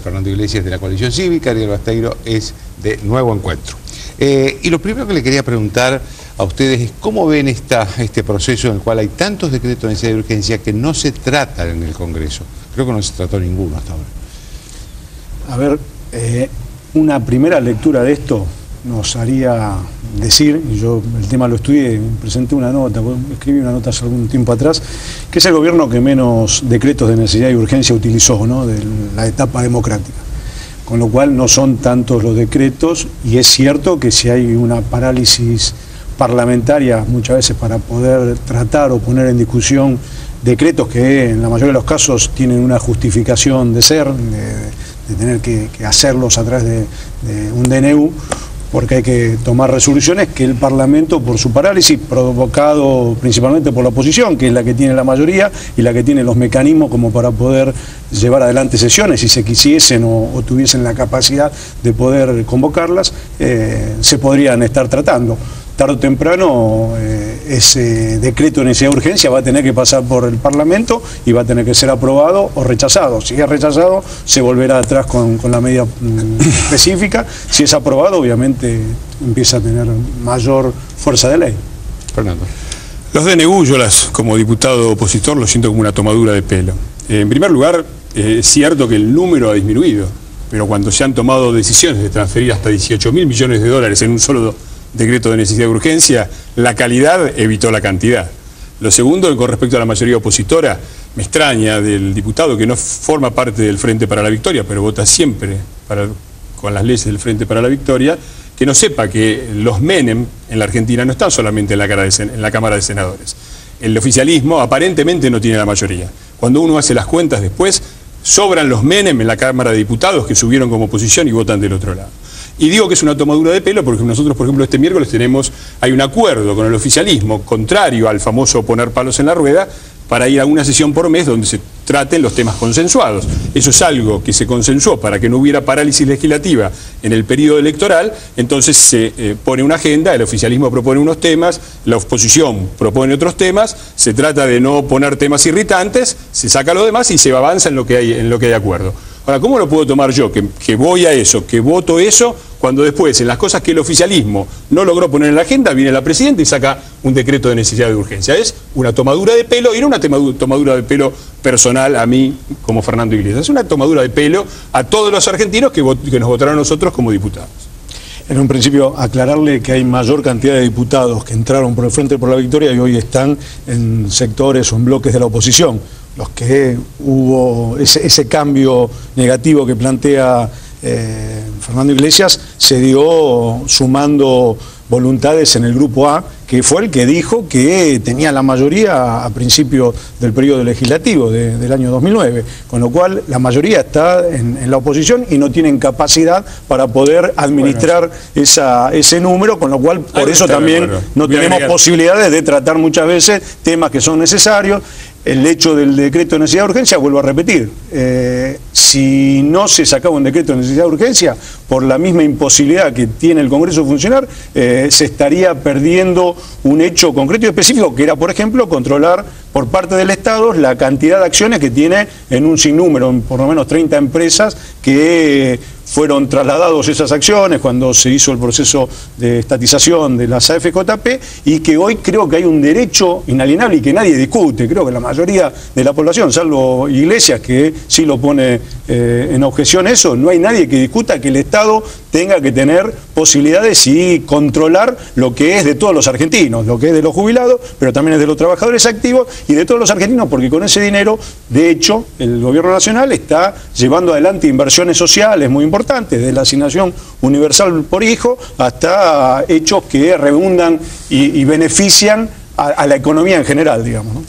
Fernando Iglesias de la Coalición Cívica, Ariel Basteiro es de Nuevo Encuentro. Y lo primero que le quería preguntar a ustedes es cómo ven este proceso en el cual hay tantos decretos de necesidad de urgencia que no se tratan en el Congreso. Creo que no se trató ninguno hasta ahora. A ver, una primera lectura de esto nos haría decir, y yo el tema lo estudié, presenté una nota, escribí una nota hace algún tiempo atrás, que es el gobierno que menos decretos de necesidad y urgencia utilizó, ¿no?, de la etapa democrática. Con lo cual no son tantos los decretos, y es cierto que si hay una parálisis parlamentaria muchas veces para poder tratar o poner en discusión decretos que en la mayoría de los casos tienen una justificación de ser, de tener que hacerlos a través de un DNU, porque hay que tomar resoluciones que el Parlamento, por su parálisis, provocado principalmente por la oposición, que es la que tiene la mayoría y la que tiene los mecanismos como para poder llevar adelante sesiones, si se quisiesen o tuviesen la capacidad de poder convocarlas, se podrían estar tratando. Tarde o temprano ese decreto de necesidad de urgencia va a tener que pasar por el Parlamento y va a tener que ser aprobado o rechazado. Si es rechazado, se volverá atrás con la medida específica. Si es aprobado, obviamente empieza a tener mayor fuerza de ley. Fernando. Los DNU, yo como diputado opositor, lo siento como una tomadura de pelo. En primer lugar, es cierto que el número ha disminuido, pero cuando se han tomado decisiones de transferir hasta 18.000 millones de dólares en un solo decreto de necesidad de urgencia, la calidad evitó la cantidad. Lo segundo, con respecto a la mayoría opositora, me extraña del diputado que no forma parte del Frente para la Victoria, pero vota siempre con las leyes del Frente para la Victoria, que no sepa que los Menem en la Argentina no están solamente en la Cámara de Senadores. El oficialismo aparentemente no tiene la mayoría. Cuando uno hace las cuentas después, sobran los Menem en la Cámara de Diputados que subieron como oposición y votan del otro lado. Y digo que es una tomadura de pelo porque nosotros, por ejemplo, este miércoles hay un acuerdo con el oficialismo, contrario al famoso poner palos en la rueda, para ir a una sesión por mes donde se traten los temas consensuados. Eso es algo que se consensuó para que no hubiera parálisis legislativa en el periodo electoral, entonces se pone una agenda, el oficialismo propone unos temas, la oposición propone otros temas, se trata de no poner temas irritantes, se saca lo demás y se avanza en lo que hay acuerdo. Ahora, ¿cómo lo puedo tomar yo, que voy a eso, que voto eso, cuando después, en las cosas que el oficialismo no logró poner en la agenda, viene la presidenta y saca un decreto de necesidad de urgencia? Es una tomadura de pelo, y no una tomadura de pelo personal a mí como Fernando Iglesias, es una tomadura de pelo a todos los argentinos que nos votaron a nosotros como diputados. En un principio, aclararle que hay mayor cantidad de diputados que entraron por el Frente por la Victoria y hoy están en sectores o en bloques de la oposición. Los que hubo ese cambio negativo que plantea Fernando Iglesias se dio sumando voluntades en el Grupo A, que fue el que dijo que tenía la mayoría a principio del periodo legislativo del año 2009, con lo cual la mayoría está en la oposición y no tienen capacidad para poder administrar ese número, con lo cual por eso también no tenemos posibilidades de tratar muchas veces temas que son necesarios. El hecho del decreto de necesidad de urgencia, vuelvo a repetir, si no se sacaba un decreto de necesidad de urgencia, por la misma imposibilidad que tiene el Congreso de funcionar, se estaría perdiendo un hecho concreto y específico, que era, por ejemplo, controlar por parte del Estado la cantidad de acciones que tiene en un sinnúmero, en por lo menos 30 empresas que fueron trasladados esas acciones cuando se hizo el proceso de estatización de las AFJP, y que hoy creo que hay un derecho inalienable y que nadie discute. Creo que la mayoría de la población, salvo Iglesias, que sí lo pone en objeción eso, no hay nadie que discuta que el Estado tenga que tener posibilidades y controlar lo que es de todos los argentinos, lo que es de los jubilados, pero también es de los trabajadores activos y de todos los argentinos, porque con ese dinero, de hecho, el gobierno nacional está llevando adelante inversiones sociales muy importantes, desde la asignación universal por hijo hasta hechos que redundan y benefician a la economía en general, digamos, ¿no?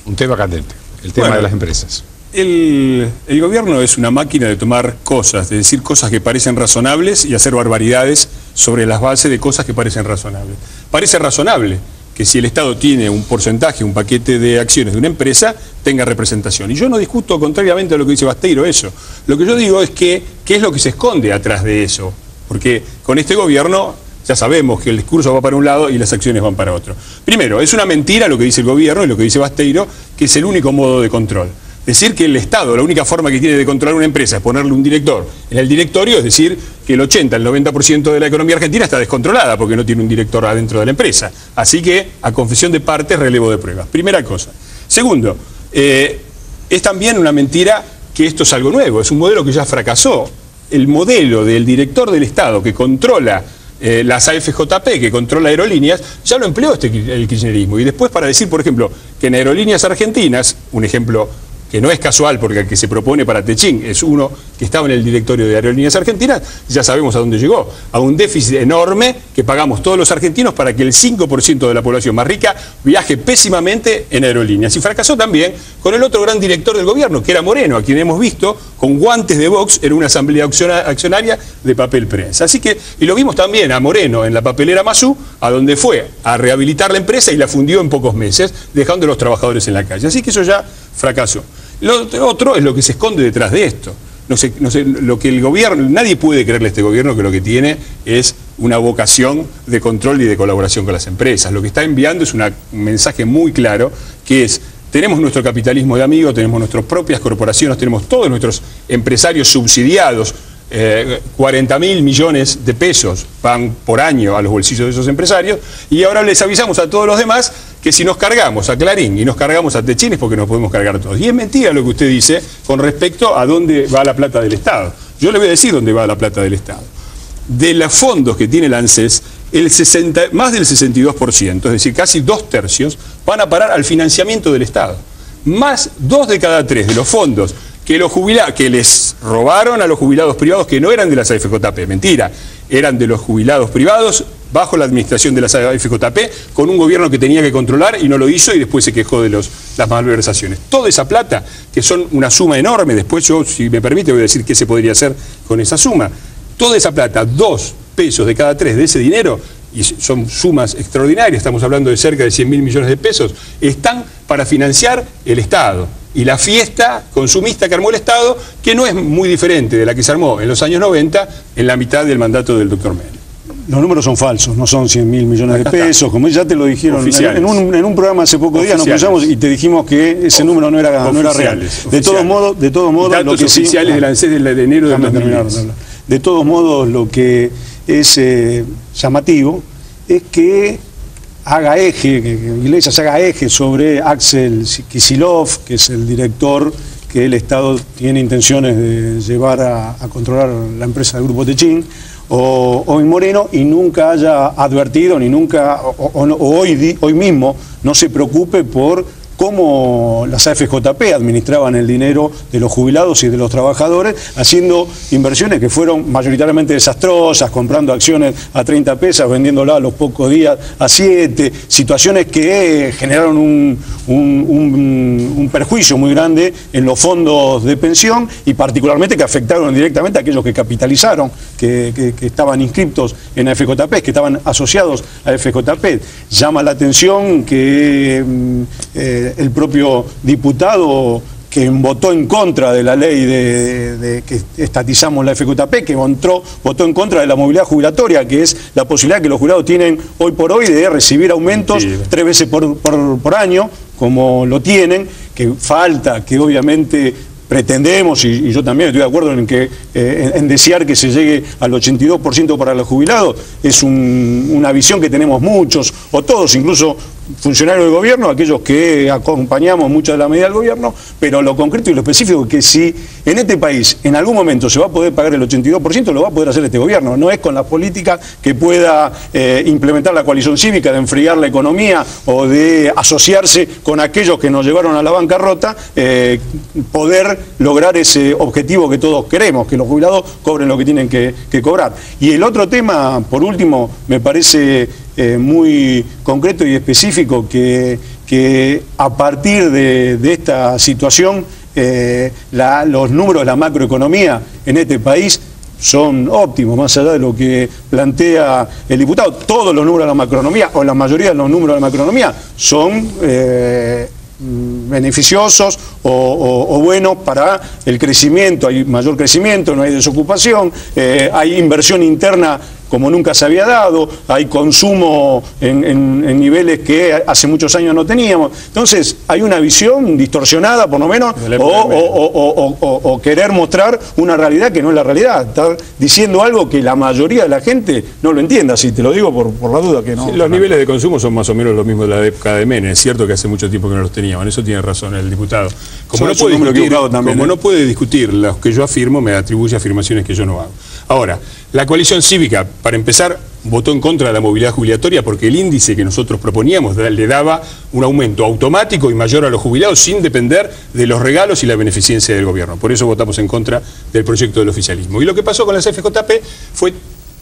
Un tema candente, el tema de las empresas. El gobierno es una máquina de tomar cosas, de decir cosas que parecen razonables y hacer barbaridades sobre las bases de cosas que parecen razonables. Parece razonable que si el Estado tiene un porcentaje, un paquete de acciones de una empresa, tenga representación. Y yo no discuto, contrariamente a lo que dice Basteiro, eso. Lo que yo digo es que, ¿qué es lo que se esconde atrás de eso? Porque con este gobierno ya sabemos que el discurso va para un lado y las acciones van para otro. Primero, es una mentira lo que dice el gobierno y lo que dice Basteiro, que es el único modo de control. Decir que el Estado, la única forma que tiene de controlar una empresa es ponerle un director en el directorio, es decir, que el 80, el 90% de la economía argentina está descontrolada porque no tiene un director adentro de la empresa. Así que, a confesión de partes, relevo de pruebas. Primera cosa. Segundo, es también una mentira que esto es algo nuevo, es un modelo que ya fracasó. El modelo del director del Estado que controla las AFJP, que controla aerolíneas, ya lo empleó el kirchnerismo. Y después para decir, por ejemplo, que en Aerolíneas Argentinas, un ejemplo que no es casual porque el que se propone para Techín es uno que estaba en el directorio de Aerolíneas Argentinas, ya sabemos a dónde llegó, a un déficit enorme que pagamos todos los argentinos para que el 5% de la población más rica viaje pésimamente en aerolíneas. Y fracasó también con el otro gran director del gobierno, que era Moreno, a quien hemos visto con guantes de box en una asamblea accionaria de papel prensa. Así que, y lo vimos también a Moreno en la papelera Mazú, a donde fue a rehabilitar la empresa y la fundió en pocos meses, dejando a los trabajadores en la calle. Así que eso ya fracasó. Lo otro es lo que se esconde detrás de esto. No sé, lo que el gobierno, nadie puede creerle a este gobierno que lo que tiene es una vocación de control y de colaboración con las empresas. Lo que está enviando es un mensaje muy claro, que es: tenemos nuestro capitalismo de amigos, tenemos nuestras propias corporaciones, tenemos todos nuestros empresarios subsidiados, 40.000 millones de pesos van por año a los bolsillos de esos empresarios, y ahora les avisamos a todos los demás que si nos cargamos a Clarín y nos cargamos a Techín es porque nos podemos cargar todos. Y es mentira lo que usted dice con respecto a dónde va la plata del Estado. Yo le voy a decir dónde va la plata del Estado. De los fondos que tiene el ANSES, más del 62%, es decir, casi 2/3, van a parar al financiamiento del Estado. Más 2 de cada 3 de los fondos que les robaron a los jubilados privados, que no eran de las AFJP, mentira, eran de los jubilados privados bajo la administración de las AFJP, con un gobierno que tenía que controlar y no lo hizo, y después se quejó de las malversaciones. Toda esa plata, que son una suma enorme, después yo, si me permite, voy a decir qué se podría hacer con esa suma. Toda esa plata, 2 pesos de cada 3 de ese dinero, y son sumas extraordinarias, estamos hablando de cerca de 100.000 millones de pesos, están para financiar el Estado. Y la fiesta consumista que armó el Estado, que no es muy diferente de la que se armó en los años 90, en la mitad del mandato del doctor Menem. Los números son falsos, no son 100.000 millones de pesos, como ya te lo dijeron en un programa hace pocos días, nos cruzamos y te dijimos que ese número no era real. De todos modos, datos lo que oficiales del ANSES de enero del 2010. De todos modos, lo que es llamativo es que haga eje, que Iglesias haga eje sobre Axel Kicillof, que es el director que el Estado tiene intenciones de llevar a controlar la empresa del Grupo Techín, o en Moreno, y nunca haya advertido, ni nunca, hoy mismo no se preocupe por cómo las AFJP administraban el dinero de los jubilados y de los trabajadores, haciendo inversiones que fueron mayoritariamente desastrosas, comprando acciones a 30 pesos, vendiéndolas a los pocos días a 7, situaciones que generaron un perjuicio muy grande en los fondos de pensión, y particularmente que afectaron directamente a aquellos que capitalizaron, que estaban inscriptos en AFJP, que estaban asociados a AFJP. Llama la atención que el propio diputado que votó en contra de la ley de que estatizamos la FJP, que votó en contra de la movilidad jubilatoria, que es la posibilidad que los jubilados tienen hoy por hoy de recibir aumentos 3 veces por año, como lo tienen, que falta, que obviamente pretendemos, y yo también estoy de acuerdo en desear que se llegue al 82% para los jubilados. Es una visión que tenemos muchos, o todos, incluso funcionarios del gobierno, aquellos que acompañamos mucho de la medida del gobierno, pero lo concreto y lo específico, que si en este país en algún momento se va a poder pagar el 82%, lo va a poder hacer este gobierno. No es con la política que pueda implementar la coalición cívica, de enfriar la economía o de asociarse con aquellos que nos llevaron a la bancarrota, poder lograr ese objetivo que todos queremos, que los jubilados cobren lo que tienen que cobrar. Y el otro tema, por último, me parece muy concreto y específico, que a partir de esta situación los números de la macroeconomía en este país son óptimos, más allá de lo que plantea el diputado. Todos los números de la macroeconomía, o la mayoría de los números de la macroeconomía, son beneficiosos o bueno para el crecimiento. Hay mayor crecimiento, no hay desocupación, hay inversión interna como nunca se había dado, hay consumo en niveles que hace muchos años no teníamos. Entonces, hay una visión distorsionada, por lo menos, o querer mostrar una realidad que no es la realidad. Está diciendo algo que la mayoría de la gente no lo entienda, así te lo digo por la duda que no. Sí, los niveles de consumo son más o menos los mismos de la época de Menem. Es cierto que hace mucho tiempo que no los teníamos, en eso tiene razón el diputado. Como no puede discutir los que yo afirmo, me atribuye afirmaciones que yo no hago. Ahora, la coalición cívica, para empezar, votó en contra de la movilidad jubilatoria porque el índice que nosotros proponíamos le daba un aumento automático y mayor a los jubilados sin depender de los regalos y la beneficencia del gobierno. Por eso votamos en contra del proyecto del oficialismo. Y lo que pasó con las FJP fue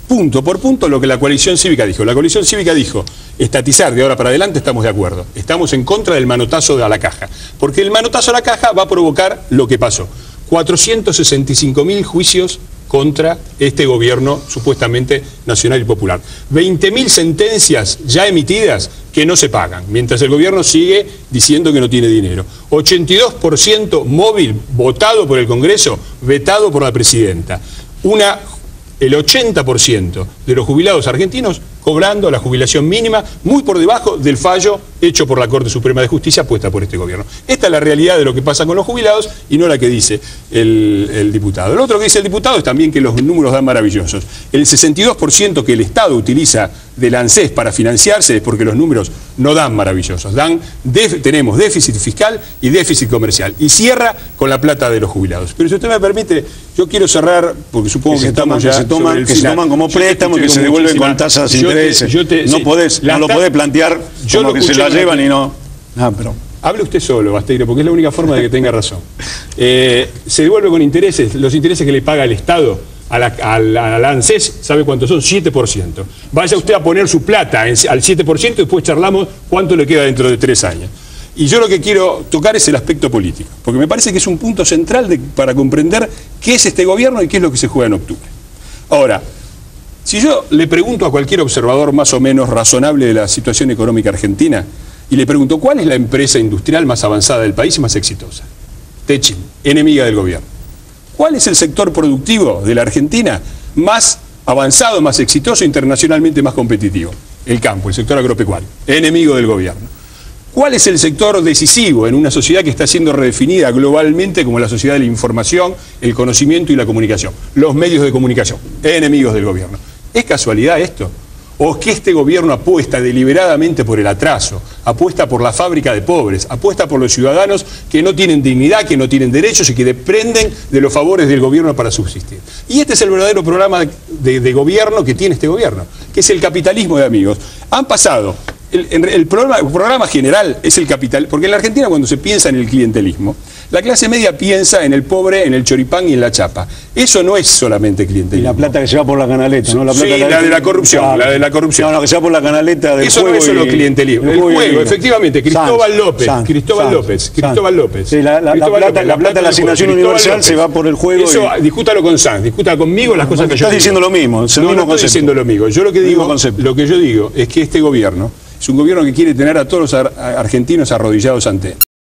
punto por punto lo que la coalición cívica dijo. La coalición cívica dijo, estatizar de ahora para adelante, estamos de acuerdo. Estamos en contra del manotazo a la caja. Porque el manotazo a la caja va a provocar lo que pasó. 465.000 juicios contra este gobierno supuestamente nacional y popular. 20.000 sentencias ya emitidas que no se pagan, mientras el gobierno sigue diciendo que no tiene dinero. 82% móvil votado por el Congreso, vetado por la presidenta. El 80% de los jubilados argentinos cobrando la jubilación mínima muy por debajo del fallo hecho por la Corte Suprema de Justicia puesta por este gobierno. Esta es la realidad de lo que pasa con los jubilados y no la que dice el diputado. Lo otro que dice el diputado es también que los números dan maravillosos. El 62% que el Estado utiliza del ANSES para financiarse es porque los números no dan maravillosos. Tenemos déficit fiscal y déficit comercial. Y cierra con la plata de los jubilados. Pero si usted me permite, yo quiero cerrar, porque supongo que estamos ya sobre el final. Que se toman como préstamos y que se devuelven con tasas de intereses. No lo podés plantear como que se la llevan y no... pero... Hable usted solo, Basteiro, porque es la única forma de que tenga razón. Se devuelve con intereses, los intereses que le paga el Estado a la ANSES, ¿sabe cuántos son? 7%. Vaya usted a poner su plata al 7% y después charlamos cuánto le queda dentro de 3 años. Y yo lo que quiero tocar es el aspecto político, porque me parece que es un punto central para comprender qué es este gobierno y qué es lo que se juega en octubre. Ahora, si yo le pregunto a cualquier observador más o menos razonable de la situación económica argentina, y le pregunto, ¿cuál es la empresa industrial más avanzada del país y más exitosa? Techin, enemiga del gobierno. ¿Cuál es el sector productivo de la Argentina más avanzado, más exitoso, internacionalmente más competitivo? El campo, el sector agropecuario, enemigo del gobierno. ¿Cuál es el sector decisivo en una sociedad que está siendo redefinida globalmente como la sociedad de la información, el conocimiento y la comunicación? Los medios de comunicación, enemigos del gobierno. ¿Es casualidad esto? ¿O es que este gobierno apuesta deliberadamente por el atraso, apuesta por la fábrica de pobres, apuesta por los ciudadanos que no tienen dignidad, que no tienen derechos y que dependen de los favores del gobierno para subsistir? Y este es el verdadero programa de gobierno que tiene este gobierno, que es el capitalismo de amigos. Han pasado... El programa general es el capital, porque en la Argentina cuando se piensa en el clientelismo, la clase media piensa en el pobre, en el choripán y en la chapa. Eso no es solamente clientelismo. Y la plata que se va por la canaleta, ¿no? La de la corrupción, la de la corrupción. No, que se va por la canaleta del eso juego. Eso no es solo clientelismo. El juego, efectivamente, Cristóbal López. Sí, la plata de la asignación universal se va por el juego. Eso, discútalo con Sanz, discuta conmigo las cosas que yo digo. Estás diciendo lo mismo, es el mismo concepto. Estoy diciendo lo mismo. Yo lo que yo digo es que este gobierno es un gobierno que quiere tener a todos los argentinos arrodillados ante él.